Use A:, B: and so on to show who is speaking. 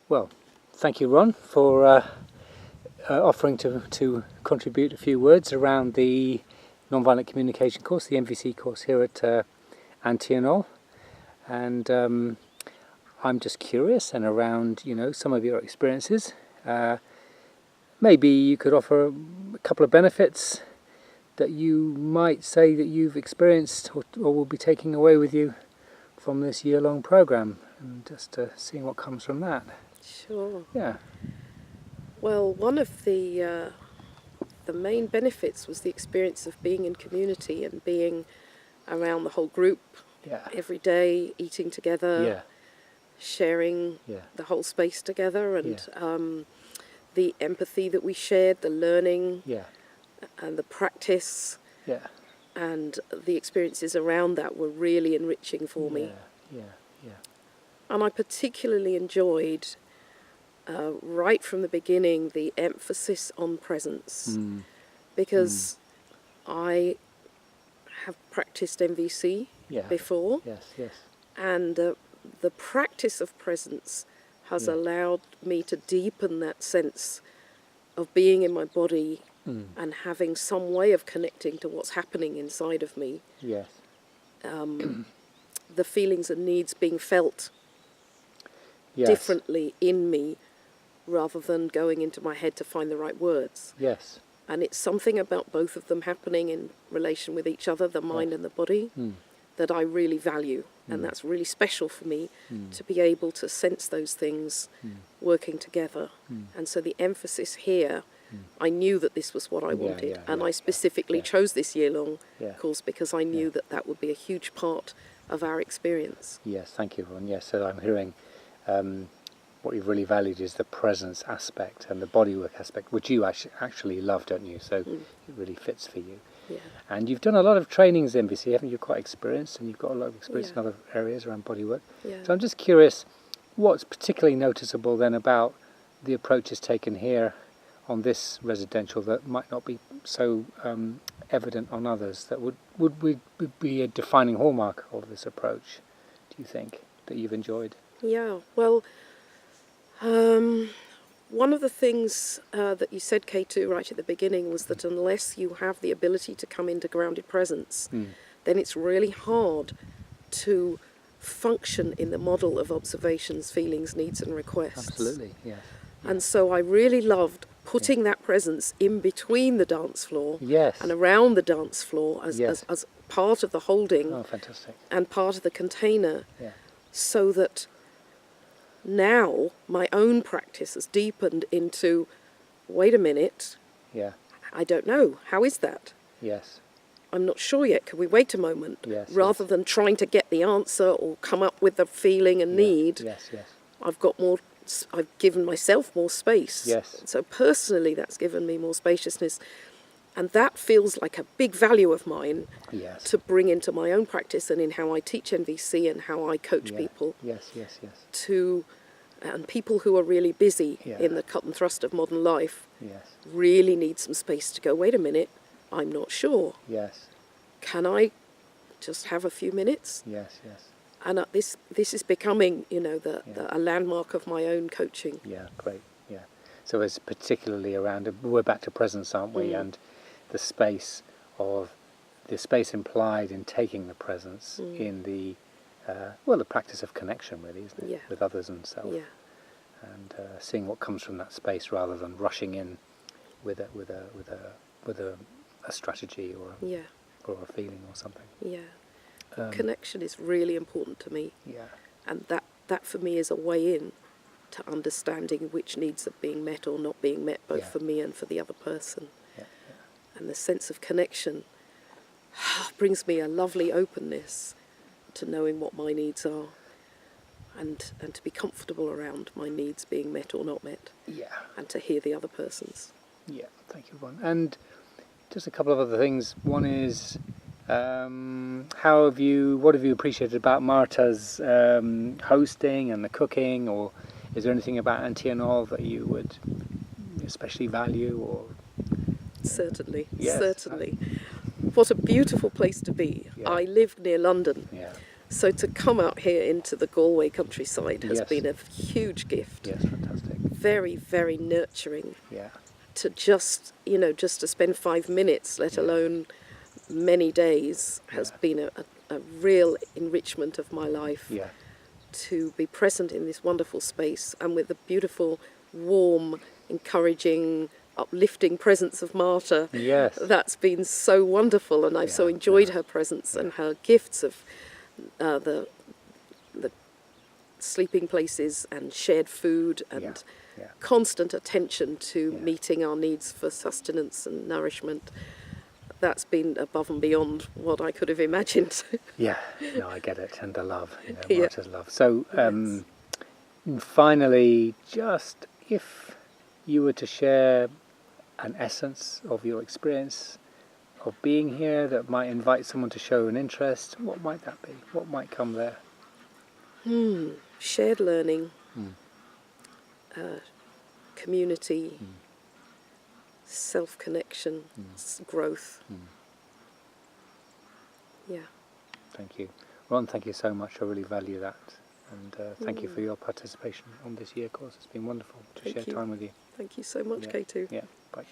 A: Well, thank you, Ron, for offering to contribute a few words around the Nonviolent Communication course, the NVC course here at Antionol. And I'm just curious, and around, some of your experiences. Maybe you could offer a couple of benefits that you might say that you've experienced or will be taking away with you from this year-long program, and just seeing what comes from that.
B: Sure.
A: Yeah.
B: Well, one of the main benefits was the experience of being in community and being around the whole group every day, eating together, sharing the whole space together, and the empathy that we shared, the learning, and the practice, and the experiences around that were really enriching for me. And I particularly enjoyed, right from the beginning, the emphasis on presence, because I have practiced NVC before, and the practice of presence has allowed me to deepen that sense of being in my body and having some way of connecting to what's happening inside of me. The feelings and needs being felt differently in me, rather than going into my head to find the right words. And it's something about both of them happening in relation with each other, the mind and the body, that I really value. And that's really special for me, to be able to sense those things working together. And so the emphasis here, I knew that this was what I wanted. And I specifically chose this year-long course because I knew that that would be a huge part of our experience.
A: Yes, thank you, Ron. Yes, so I'm hearing what you've really valued is the presence aspect and the bodywork aspect, which you actually love, don't you? So it really fits for you. And you've done a lot of trainings in NVC, haven't you? You're quite experienced, and you've got a lot of experience in other areas around bodywork. So I'm just curious, what's particularly noticeable then about the approaches taken here on this residential that might not be so evident on others, that would be a defining hallmark of this approach, do you think, that you've enjoyed?
B: Yeah, well, one of the things that you said, K2, right at the beginning, was that unless you have the ability to come into grounded presence, then it's really hard to function in the model of observations, feelings, needs and requests.
A: Absolutely, yeah.
B: And so I really loved putting that presence in between the dance floor and around the dance floor as part of the holding and part of the container, so that now my own practice has deepened into, wait a minute, I don't know, how is that? I'm not sure yet, can we wait a moment? Rather than trying to get the answer or come up with the feeling and need, I've given myself more space. So personally that's given me more spaciousness, and that feels like a big value of mine to bring into my own practice and in how I teach NVC and how I coach people. And people who are really busy in the cut and thrust of modern life really need some space to go, wait a minute, I'm not sure. Can I just have a few minutes? And this is becoming, a landmark of my own coaching.
A: Great, So it's particularly around, we're back to presence, aren't we? And the space implied in taking the presence in the, the practice of connection, really, isn't it? With others and self. And seeing what comes from that space, rather than rushing in with a strategy or a feeling or something.
B: Connection is really important to me. And that for me is a way in to understanding which needs are being met or not being met, both for me and for the other person. And the sense of connection brings me a lovely openness to knowing what my needs are, and to be comfortable around my needs being met or not met, and to hear the other person's.
A: Thank you, Ron. And just a couple of other things. One is, what have you appreciated about Marta's hosting and the cooking, or is there anything about Antionol that you would especially value? Or
B: certainly. What a beautiful place to be. I live near London, So to come out here into the Galway countryside has
A: Yes.
B: been a huge gift.
A: Yes, fantastic.
B: Very, very nurturing.
A: Yeah.
B: To just, just to spend 5 minutes, let alone many days, has been a real enrichment of my life.
A: Yeah.
B: To be present in this wonderful space and with the beautiful, warm, encouraging, uplifting presence of Marta.
A: Yes.
B: That's been so wonderful, and I've so enjoyed her presence and her gifts of the sleeping places and shared food and constant attention to meeting our needs for sustenance and nourishment. That's been above and beyond what I could have imagined.
A: Yeah, no, I get it, and the love, Marta's love. So, finally, just if you were to share an essence of your experience of being here that might invite someone to show an interest, what might that be? What might come there?
B: Shared learning, community, self-connection, growth. Yeah.
A: Thank you. Ron, thank you so much. I really value that. And thank you for your participation on this year course. It's been wonderful to share time with you.
B: Thank you so much, K2.
A: Yeah, bye.